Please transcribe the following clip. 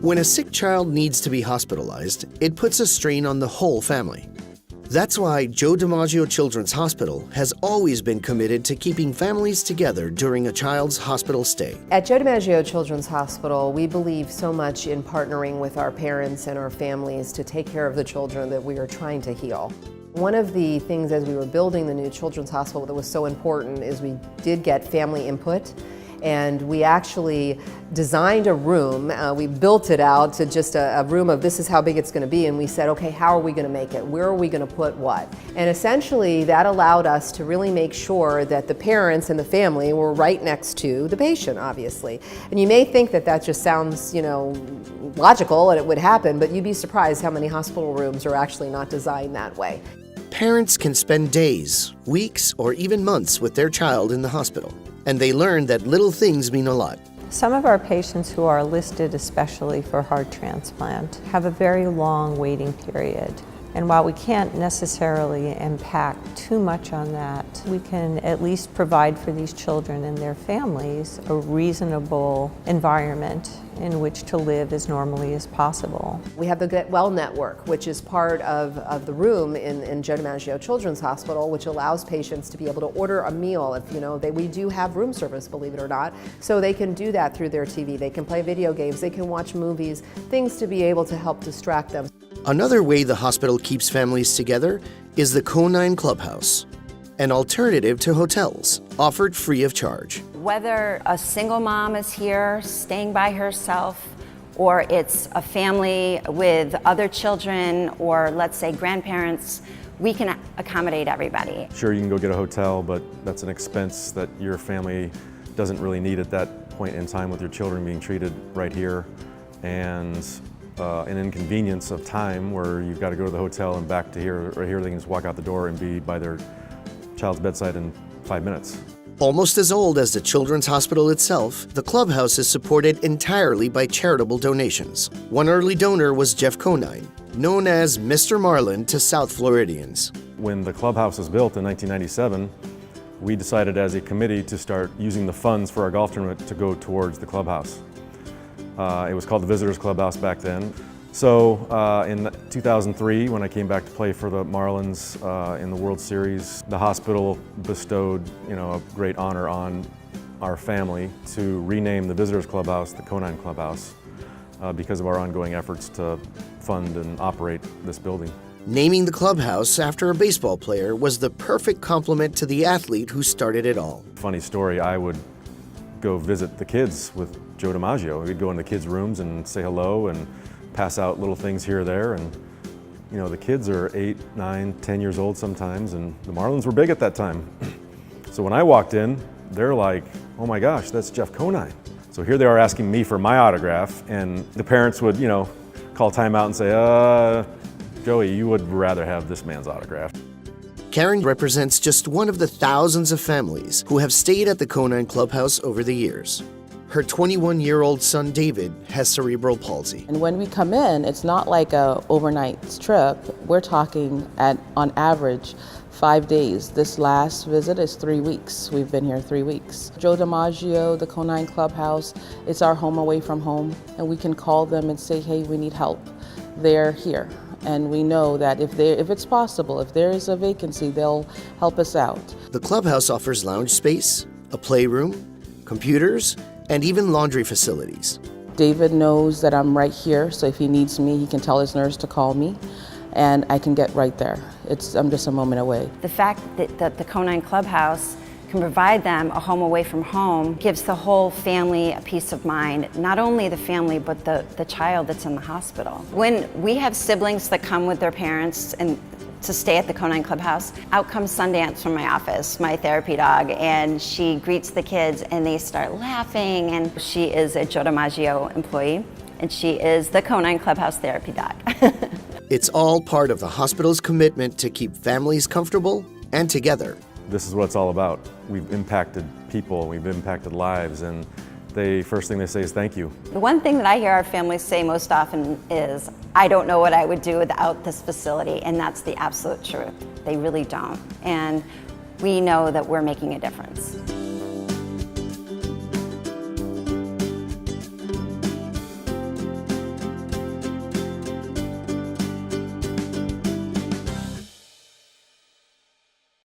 When a sick child needs to be hospitalized, it puts a strain on the whole family. That's why Joe DiMaggio Children's Hospital has always been committed to keeping families together during a child's hospital stay. At Joe DiMaggio Children's Hospital, we believe so much in partnering with our parents and our families to take care of the children that we are trying to heal. One of the things as we were building the new children's hospital that was so important is we did get family input, and we actually designed a room. We built it out to just a room of this is how big it's going to be, and we said, okay, how are we going to make it? Where are we going to put what? And essentially that allowed us to really make sure that the parents and the family were right next to the patient, obviously. And you may think that that just sounds, logical and it would happen, but you'd be surprised how many hospital rooms are actually not designed that way. Parents can spend days, weeks, or even months with their child in the hospital, and they learn that little things mean a lot. Some of our patients who are listed especially for heart transplant have a very long waiting period. And while we can't necessarily impact too much on that, we can at least provide for these children and their families a reasonable environment in which to live as normally as possible. We have the Get Well Network, which is part of the room in Joe DiMaggio Children's Hospital, which allows patients to be able to order a meal. If we do have room service, believe it or not, so they can do that through their TV. They can play video games, they can watch movies, things to be able to help distract them. Another way the hospital keeps families together is the Conine Clubhouse, an alternative to hotels, offered free of charge. Whether a single mom is here staying by herself, or it's a family with other children, or let's say grandparents, we can accommodate everybody. Sure, you can go get a hotel, but that's an expense that your family doesn't really need at that point in time with your children being treated right here. And an inconvenience of time where you've got to go to the hotel and back to here, or here they can just walk out the door and be by their child's bedside in 5 minutes. Almost as old as the Children's Hospital itself, the clubhouse is supported entirely by charitable donations. One early donor was Jeff Conine, known as Mr. Marlin to South Floridians. When the clubhouse was built in 1997, we decided as a committee to start using the funds for our golf tournament to go towards the clubhouse. It was called the Visitors Clubhouse back then. So in 2003, when I came back to play for the Marlins in the World Series, the hospital bestowed a great honor on our family to rename the Visitors Clubhouse the Conine Clubhouse because of our ongoing efforts to fund and operate this building. Naming the clubhouse after a baseball player was the perfect complement to the athlete who started it all. Funny story, I would go visit the kids with Joe DiMaggio. We'd go in the kids' rooms and say hello and pass out little things here or there. And the kids are 8, 9, 10 years old sometimes, and the Marlins were big at that time. So when I walked in, they're like, oh my gosh, that's Jeff Conine. So here they are asking me for my autograph, and the parents would, call timeout and say, Joey, you would rather have this man's autograph. Karen represents just one of the thousands of families who have stayed at the Conine Clubhouse over the years. Her 21-year-old son, David, has cerebral palsy. And when we come in, it's not like a overnight trip. We're talking on average 5 days. This last visit is 3 weeks. We've been here 3 weeks. Joe DiMaggio, the Conine Clubhouse, it's our home away from home, and we can call them and say, hey, we need help. They're here. And we know that if it's possible, if there is a vacancy, they'll help us out. The clubhouse offers lounge space, a playroom, computers, and even laundry facilities. David knows that I'm right here, so if he needs me, he can tell his nurse to call me, and I can get right there. I'm just a moment away. The fact that the Conine Clubhouse can provide them a home away from home gives the whole family a peace of mind, not only the family, but the child that's in the hospital. When we have siblings that come with their parents and to stay at the Conine Clubhouse, out comes Sundance from my office, my therapy dog, and she greets the kids and they start laughing. And she is a Joe DiMaggio employee, and she is the Conine Clubhouse therapy dog. It's all part of the hospital's commitment to keep families comfortable and together. This is what it's all about. We've impacted people, we've impacted lives, and the first thing they say is thank you. The one thing that I hear our families say most often is, I don't know what I would do without this facility, and that's the absolute truth. They really don't. And we know that we're making a difference.